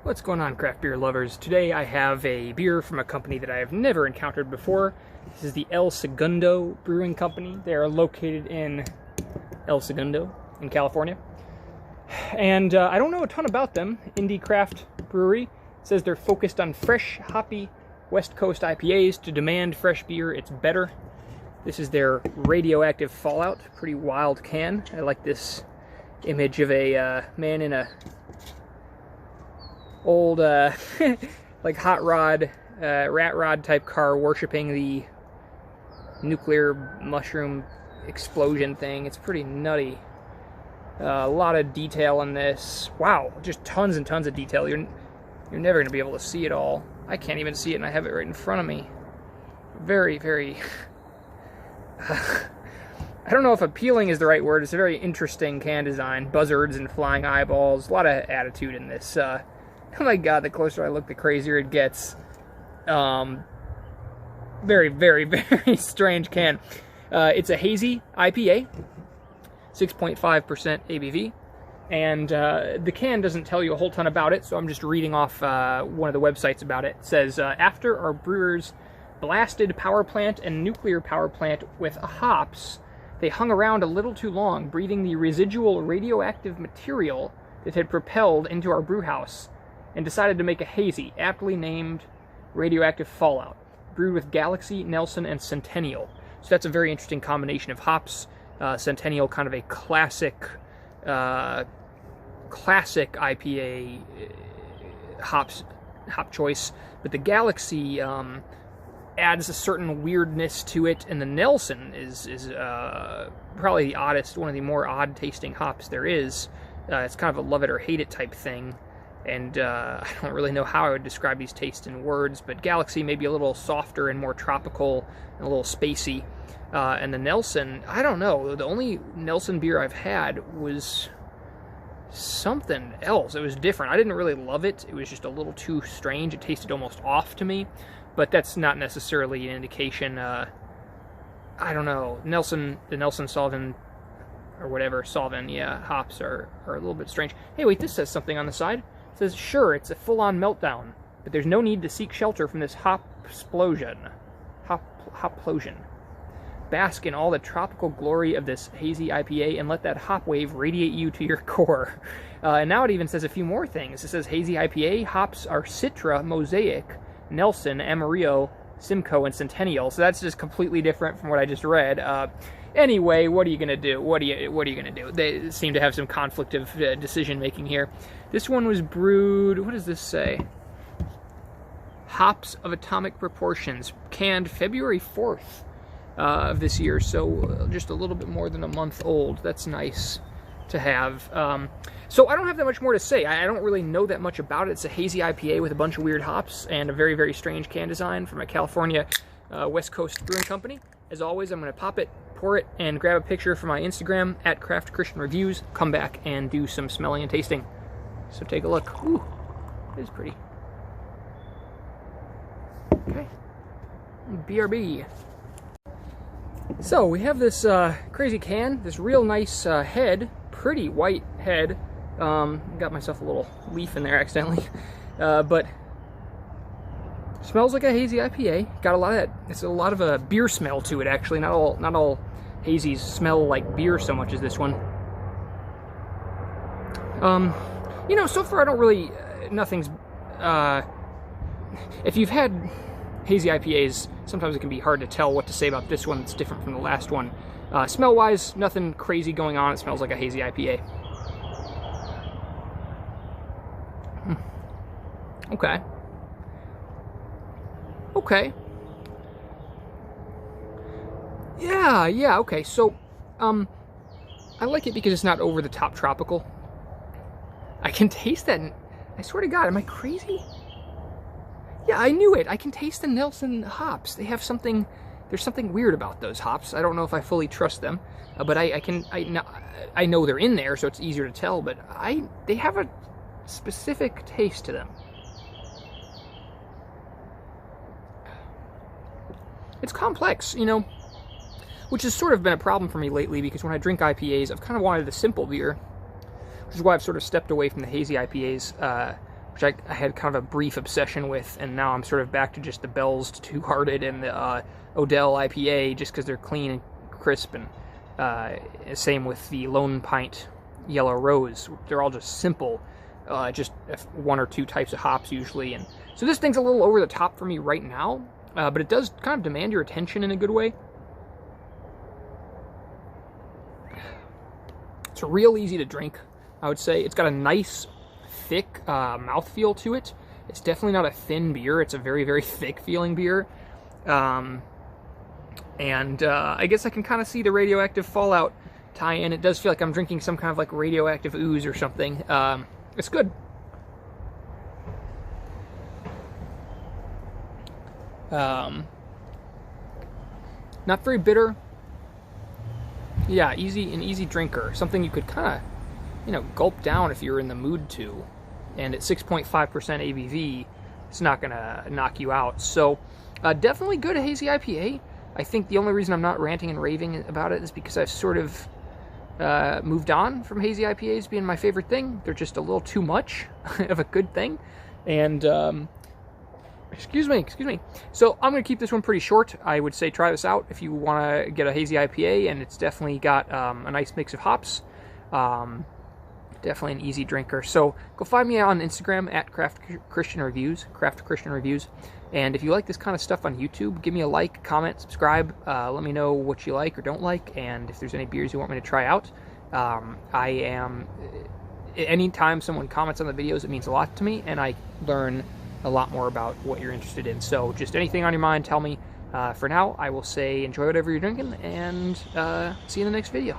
What's going on, craft beer lovers? Today I have a beer from a company that I have never encountered before. This is the El Segundo Brewing Company. They are located in El Segundo in California. And I don't know a ton about them. Indie craft brewery. It says they're focused on fresh, hoppy West Coast IPAs. To demand fresh beer, it's better. This is their Radioactive Fallout. Pretty wild can. I like this image of a man in a old like hot rod, rat rod type car worshiping the nuclear mushroom explosion thing. It's pretty nutty. A lot of detail in this. Wow, just tons and tons of detail. You're never going to be able to see it all. I can't even see it, and I have it right in front of me. Very, very... I don't know if appealing is the right word. It's a very interesting can design. Buzzards and flying eyeballs. A lot of attitude in this. Oh my god, the closer I look, the crazier it gets. Very, very, very strange can. It's a Hazy IPA, 6.5% ABV, and the can doesn't tell you a whole ton about it, so I'm just reading off one of the websites about it. It says, after our brewers blasted power plant and nuclear power plant with hops, they hung around a little too long, breathing the residual radioactive material that had propelled into our brew house, and decided to make a hazy, aptly named Radioactive Fallout, brewed with Galaxy, Nelson, and Centennial. So that's a very interesting combination of hops. Centennial, kind of a classic IPA hop choice, but the Galaxy adds a certain weirdness to it, and the Nelson is probably the oddest, one of the more odd tasting hops there is. It's kind of a love it or hate it type thing. And I don't really know how I would describe these tastes in words, but Galaxy may be a little softer and more tropical and a little spacey. And the Nelson, I don't know. The only Nelson beer I've had was something else. It was different. I didn't really love it. It was just a little too strange. It tasted almost off to me, but that's not necessarily an indication. I don't know. The Nelson Solvin, or whatever, Solvin, yeah, hops are a little bit strange. Hey, wait, this says something on the side. It says, sure, it's a full-on meltdown, but there's no need to seek shelter from this hopsplosion. Hopplosion. Bask in all the tropical glory of this hazy IPA and let that hop wave radiate you to your core. And now it even says a few more things. It says hazy IPA, hops are Citra, Mosaic, Nelson, Amarillo, Simcoe, and Centennial. So that's just completely different from what I just read. Anyway, what are you gonna do? What are you gonna do? They seem to have some conflict of decision making here. This one was brewed. What does this say? Hops of atomic proportions, canned February 4th of this year. So just a little bit more than a month old. That's nice to have. So I don't have that much more to say. I don't really know that much about it. It's a hazy IPA with a bunch of weird hops and a very, very strange can design from a California West Coast brewing company. As always, I'm going to pop it, pour it, and grab a picture for my Instagram at Craft Christian Reviews. Come back and do some smelling and tasting. So take a look. Ooh, it is pretty. Okay. BRB. So we have this crazy can, this real nice head, pretty white head. Got myself a little leaf in there accidentally, but smells like a hazy IPA. Got a lot of that. It's a lot of a beer smell to it, actually. Not all hazies smell like beer so much as this one. You know, so far I don't really, nothing's, if you've had hazy IPAs, sometimes it can be hard to tell what to say about this one. It's different from the last one. Smell-wise, nothing crazy going on. It smells like a hazy IPA. Okay. Okay. Yeah, okay. So, I like it because it's not over-the-top tropical. I can taste that. I swear to God, am I crazy? Yeah, I knew it. I can taste the Nelson hops. They have something. There's something weird about those hops. I don't know if I fully trust them, but I know they're in there, so it's easier to tell. But they have a specific taste to them. It's complex, you know, which has sort of been a problem for me lately because when I drink IPAs, I've kind of wanted a simple beer, which is why I've sort of stepped away from the hazy IPAs which I had kind of a brief obsession with, and now I'm sort of back to just the Bell's Two Hearted and the Odell IPA, just because they're clean and crisp, and same with the Lone Pint Yellow Rose. They're all just simple, just 1 or 2 types of hops usually, and so this thing's a little over the top for me right now, but it does kind of demand your attention in a good way. It's real easy to drink, I would say. It's got a nice, thick mouthfeel to it. It's definitely not a thin beer. It's a very, very thick feeling beer. I guess I can kind of see the Radioactive Fallout tie-in. It does feel like I'm drinking some kind of like radioactive ooze or something. It's good. Not very bitter. Yeah, an easy drinker. Something you could kind of, gulp down if you're in the mood to. And at 6.5% ABV, it's not gonna knock you out. So, definitely good Hazy IPA. I think the only reason I'm not ranting and raving about it is because I've sort of moved on from Hazy IPAs being my favorite thing. They're just a little too much of a good thing. And, excuse me. So I'm going to keep this one pretty short. I would say try this out if you want to get a Hazy IPA, and it's definitely got a nice mix of hops. Definitely an easy drinker. So go find me on Instagram at Craft Christian Reviews. And if you like this kind of stuff on YouTube, give me a like, comment, subscribe. Let me know what you like or don't like, and if there's any beers you want me to try out. Anytime someone comments on the videos, it means a lot to me, and I learn a lot more about what you're interested in. So just anything on your mind, tell me. For now, I will say enjoy whatever you're drinking, and see you in the next video.